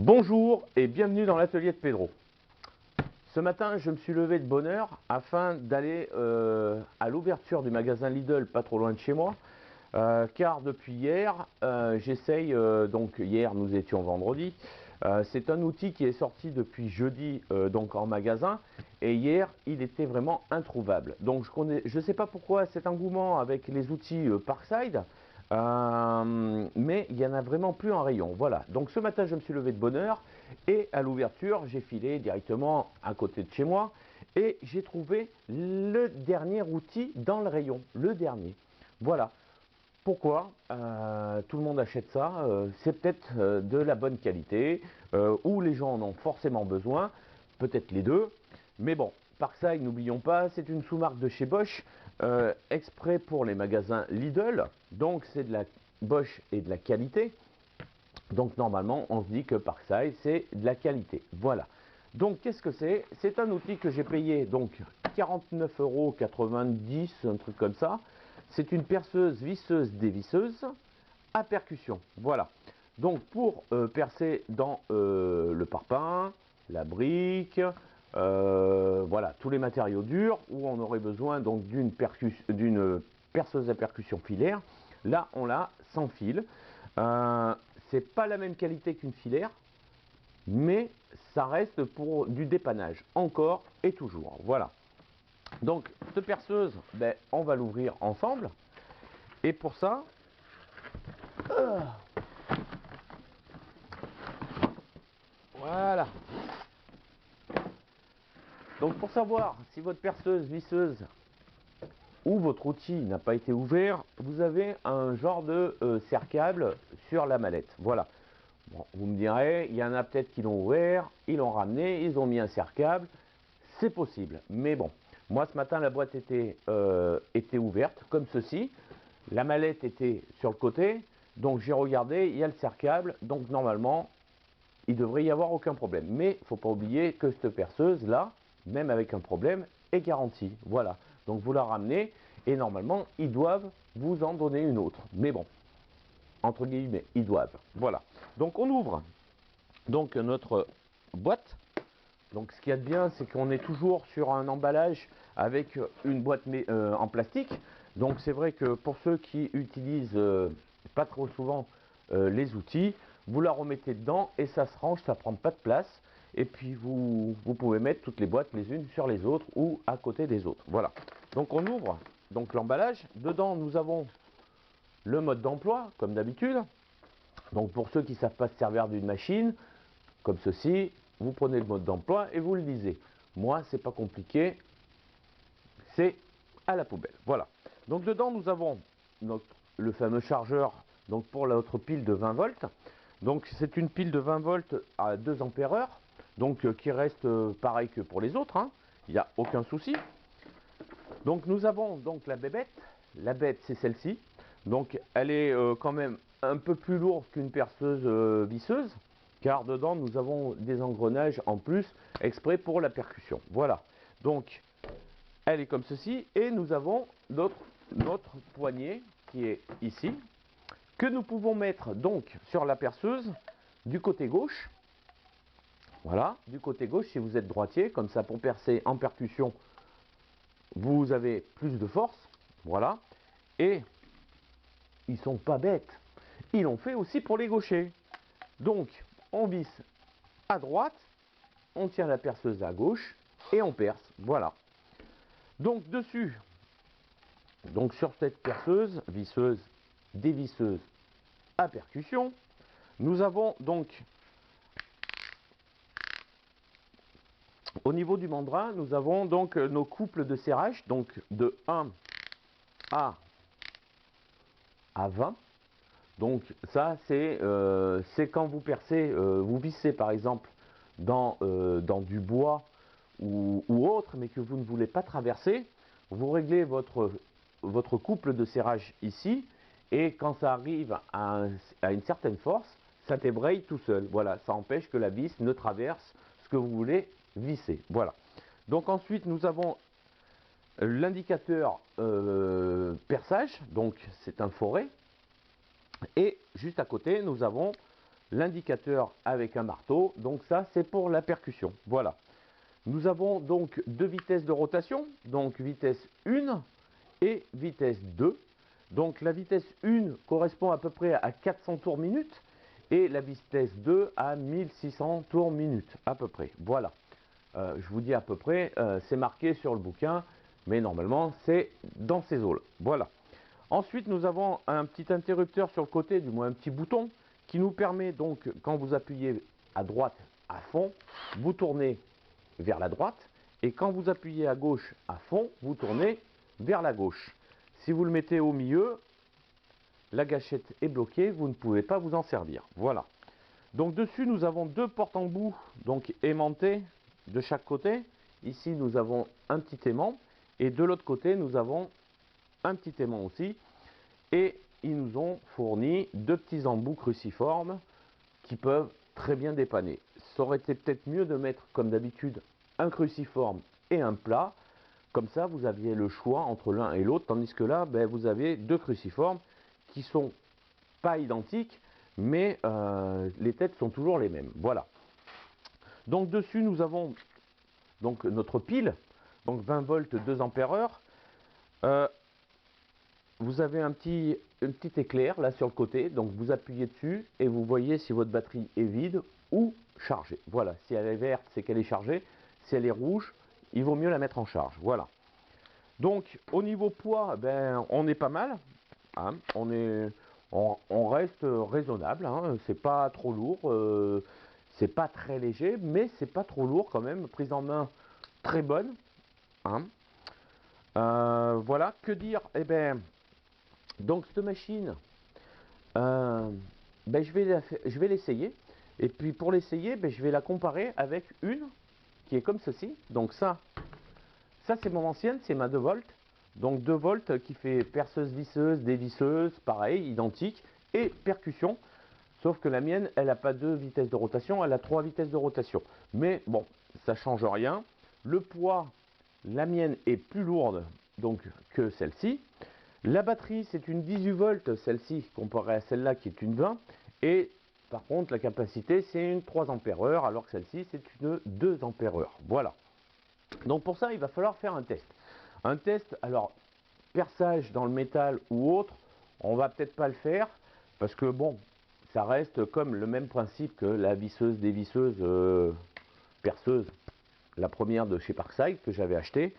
Bonjour et bienvenue dans l'atelier de Pedro. Ce matin, je me suis levé de bonne heure afin d'aller à l'ouverture du magasin Lidl, pas trop loin de chez moi, car depuis hier, j'essaye, donc hier nous étions vendredi, c'est un outil qui est sorti depuis jeudi donc en magasin, et hier il était vraiment introuvable. Donc je ne sais pas pourquoi cet engouement avec les outils Parkside, mais il n'y en a vraiment plus en rayon. Voilà, donc ce matin je me suis levé de bonne heure et à l'ouverture j'ai filé directement à côté de chez moi et j'ai trouvé le dernier outil dans le rayon, le dernier. Voilà. Pourquoi tout le monde achète ça? C'est peut-être de la bonne qualité, ou les gens en ont forcément besoin, peut-être les deux. Mais bon, Parkside, n'oublions pas, c'est une sous-marque de chez Bosch, exprès pour les magasins Lidl. Donc c'est de la Bosch et de la qualité. Donc normalement, on se dit que Parkside, c'est de la qualité. Voilà. Donc qu'est-ce que c'est? C'est un outil que j'ai payé donc 49,90 €, un truc comme ça. C'est une perceuse visseuse dévisseuse à percussion. Voilà. Donc pour percer dans le parpaing, la brique, voilà, tous les matériaux durs où on aurait besoin donc d'une perceuse à percussion filaire. Là, on l'a sans fil. C'est pas la même qualité qu'une filaire, mais ça reste pour du dépannage, encore et toujours. Voilà. Donc, cette perceuse, ben, on va l'ouvrir ensemble. Et pour ça, voilà. Donc, pour savoir si votre perceuse visseuse ou votre outil n'a pas été ouvert, vous avez un genre de serre-câble sur la mallette. Voilà. Bon, vous me direz, il y en a peut-être qui l'ont ouvert, ils l'ont ramené, ils ont mis un serre-câble. C'est possible. Mais bon, moi ce matin, la boîte était ouverte, comme ceci. La mallette était sur le côté. Donc j'ai regardé, il y a le serre-câble. Donc normalement, il devrait y avoir aucun problème. Mais il ne faut pas oublier que cette perceuse-là, même avec un problème, est garantie. Voilà. Donc vous la ramenez et normalement, ils doivent vous en donner une autre. Mais bon, entre guillemets, ils doivent. Voilà. Donc on ouvre donc notre boîte. Donc ce qu'il y a de bien, c'est qu'on est toujours sur un emballage avec une boîte en plastique. Donc c'est vrai que pour ceux qui utilisent pas trop souvent les outils, vous la remettez dedans et ça se range, ça prend pas de place. Et puis vous pouvez mettre toutes les boîtes les unes sur les autres ou à côté des autres. Voilà. Donc on ouvre donc l'emballage. Dedans nous avons le mode d'emploi comme d'habitude. Donc pour ceux qui ne savent pas se servir d'une machine, comme ceci, vous prenez le mode d'emploi et vous le lisez. Moi, c'est pas compliqué, c'est à la poubelle. Voilà. Donc dedans, nous avons le fameux chargeur donc pour notre pile de 20 volts. Donc c'est une pile de 20 volts à 2 ampères-heure, donc qui reste pareil que pour les autres, hein. Il n'y a aucun souci. Donc nous avons donc la bébête. La bête, c'est celle-ci. Donc elle est quand même un peu plus lourde qu'une perceuse visseuse, car dedans nous avons des engrenages en plus exprès pour la percussion. Voilà. Donc elle est comme ceci et nous avons notre poignet qui est ici, que nous pouvons mettre donc sur la perceuse du côté gauche. Voilà, du côté gauche si vous êtes droitier, comme ça pour percer en percussion, vous avez plus de force. Voilà. Et ils sont pas bêtes. Ils l'ont fait aussi pour les gauchers. Donc, on visse à droite, on tient la perceuse à gauche et on perce. Voilà. Donc, dessus, donc sur cette perceuse, visseuse, dévisseuse à percussion, nous avons donc, au niveau du mandrin, nous avons donc nos couples de serrage, donc de 1 à 20. Donc ça, c'est quand vous percez, vous vissez par exemple dans du bois ou autre, mais que vous ne voulez pas traverser, vous réglez votre couple de serrage ici, et quand ça arrive à une certaine force, ça débraye tout seul. Voilà, ça empêche que la vis ne traverse ce que vous voulez visser. Voilà. Donc ensuite, nous avons l'indicateur perçage, donc c'est un forêt. Et juste à côté, nous avons l'indicateur avec un marteau. Donc ça, c'est pour la percussion. Voilà. Nous avons donc deux vitesses de rotation, donc vitesse 1 et vitesse 2. Donc la vitesse 1 correspond à peu près à 400 tours minute et la vitesse 2 à 1600 tours minute à peu près. Voilà. Je vous dis à peu près, c'est marqué sur le bouquin, mais normalement c'est dans ces eaux-là. Voilà. Ensuite, nous avons un petit interrupteur sur le côté, du moins un petit bouton, qui nous permet donc, quand vous appuyez à droite à fond, vous tournez vers la droite, et quand vous appuyez à gauche à fond, vous tournez vers la gauche. Si vous le mettez au milieu, la gâchette est bloquée, vous ne pouvez pas vous en servir. Voilà. Donc dessus, nous avons deux porte-embouts, donc aimantés de chaque côté. Ici, nous avons un petit aimant, et de l'autre côté, nous avons un petit aimant aussi. Et ils nous ont fourni deux petits embouts cruciformes qui peuvent très bien dépanner. Ça aurait été peut-être mieux de mettre, comme d'habitude, un cruciforme et un plat. Comme ça, vous aviez le choix entre l'un et l'autre, tandis que là, ben, vous avez deux cruciformes qui sont pas identiques, mais les têtes sont toujours les mêmes. Voilà. Donc dessus, nous avons donc notre pile, donc 20 volts 2 ampères heure. Vous avez un petit éclair là sur le côté, donc vous appuyez dessus et vous voyez si votre batterie est vide ou chargée. Voilà, si elle est verte, c'est qu'elle est chargée. Si elle est rouge, il vaut mieux la mettre en charge. Voilà. Donc au niveau poids, ben, on est pas mal. Hein, on reste raisonnable. Hein, c'est pas trop lourd, c'est pas très léger, mais c'est pas trop lourd quand même. Prise en main très bonne. Hein. Voilà, que dire? Eh ben, donc cette machine, ben, je vais l'essayer. Et puis pour l'essayer, ben, je vais la comparer avec une qui est comme ceci. Donc ça c'est mon ancienne, c'est ma 2 volts. Donc 2 volts qui fait perceuse, visseuse, dévisseuse, pareil, identique. Et percussion. Sauf que la mienne, elle n'a pas 2 vitesses de rotation, elle a 3 vitesses de rotation. Mais bon, ça change rien. Le poids, la mienne est plus lourde donc, que celle-ci. La batterie, c'est une 18 volts, celle-ci, comparée à celle-là qui est une 20. Et par contre, la capacité, c'est une 3 ampères heure, alors que celle-ci, c'est une 2 ampères heure. Voilà. Donc pour ça, il va falloir faire un test. Un test, alors, perçage dans le métal ou autre, on va peut-être pas le faire, parce que bon, ça reste comme le même principe que la visseuse, dévisseuse, perceuse, la première de chez Parkside que j'avais acheté.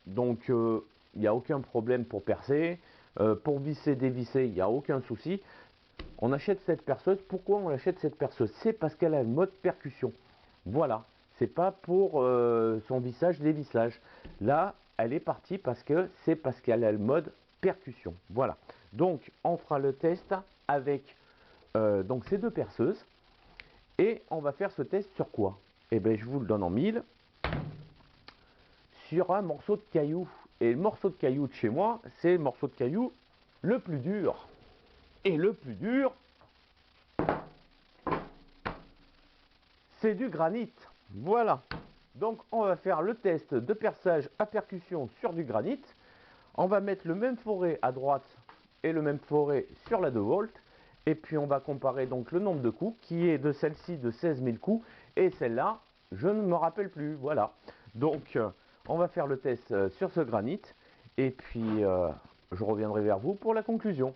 Donc il n'y a aucun problème pour percer. Pour visser, dévisser, il n'y a aucun souci. On achète cette perceuse. Pourquoi on achète cette perceuse? C'est parce qu'elle a le mode percussion. Voilà. C'est pas pour son vissage, dévissage. Là, elle est partie parce que c'est parce qu'elle a le mode percussion. Voilà. Donc, on fera le test avec donc ces deux perceuses. Et on va faire ce test sur quoi? Eh bien, je vous le donne en mille. Sur un morceau de caillou. Et le morceau de caillou de chez moi, c'est le morceau de caillou le plus dur. Et le plus dur, c'est du granit. Voilà. Donc on va faire le test de perçage à percussion sur du granit. On va mettre le même forêt à droite et le même forêt sur la 2 volts. Et puis on va comparer donc le nombre de coups qui est de celle-ci de 16 000 coups. Et celle-là, je ne me rappelle plus. Voilà. Donc on va faire le test sur ce granit. Et puis je reviendrai vers vous pour la conclusion.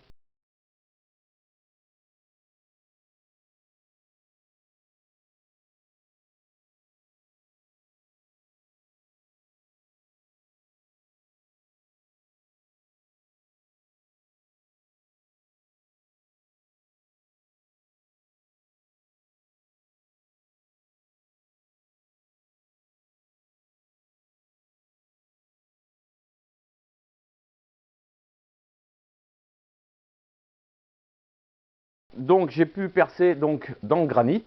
Donc j'ai pu percer donc, dans le granit.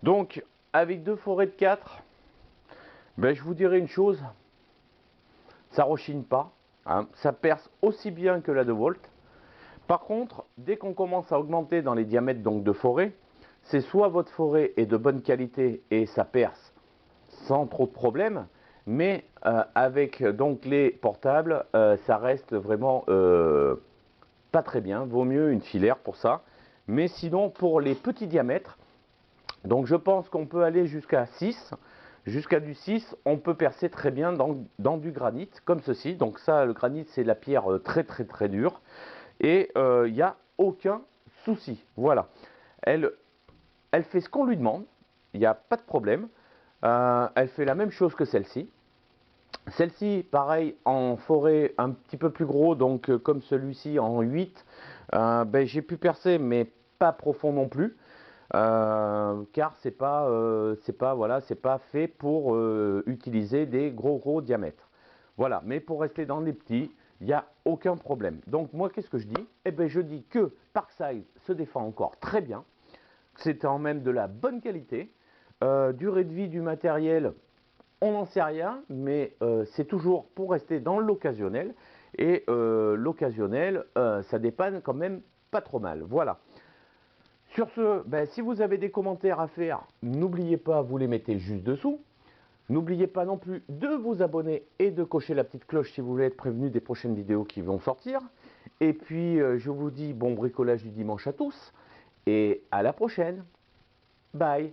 Donc avec deux forêts de 4, ben, je vous dirai une chose, ça rechigne pas, hein, ça perce aussi bien que la 2 volts. Par contre, dès qu'on commence à augmenter dans les diamètres donc, de forêt, c'est soit votre forêt est de bonne qualité et ça perce sans trop de problèmes, mais avec donc les portables, ça reste vraiment pas très bien. Vaut mieux une filaire pour ça. Mais sinon, pour les petits diamètres, donc je pense qu'on peut aller jusqu'à 6. Jusqu'à du 6, on peut percer très bien dans du granit, comme ceci. Donc ça, le granit, c'est la pierre très dure. Et il n'y a aucun souci. Voilà. Elle fait ce qu'on lui demande. Il n'y a pas de problème. Elle fait la même chose que celle-ci. Celle-ci, pareil, en forêt un petit peu plus gros, donc comme celui-ci en 8, ben, j'ai pu percer, mais pas profond non plus. Car voilà, c'est pas fait pour utiliser des gros diamètres. Voilà, mais pour rester dans les petits, il n'y a aucun problème. Donc moi, qu'est-ce que je dis? Eh bien, je dis que Parksize se défend encore très bien. C'est en même de la bonne qualité. Durée de vie du matériel, on n'en sait rien, mais c'est toujours pour rester dans l'occasionnel. Et l'occasionnel, ça dépanne quand même pas trop mal. Voilà. Sur ce, ben, si vous avez des commentaires à faire, n'oubliez pas, vous les mettez juste dessous. N'oubliez pas non plus de vous abonner et de cocher la petite cloche si vous voulez être prévenu des prochaines vidéos qui vont sortir. Et puis, je vous dis bon bricolage du dimanche à tous et à la prochaine. Bye.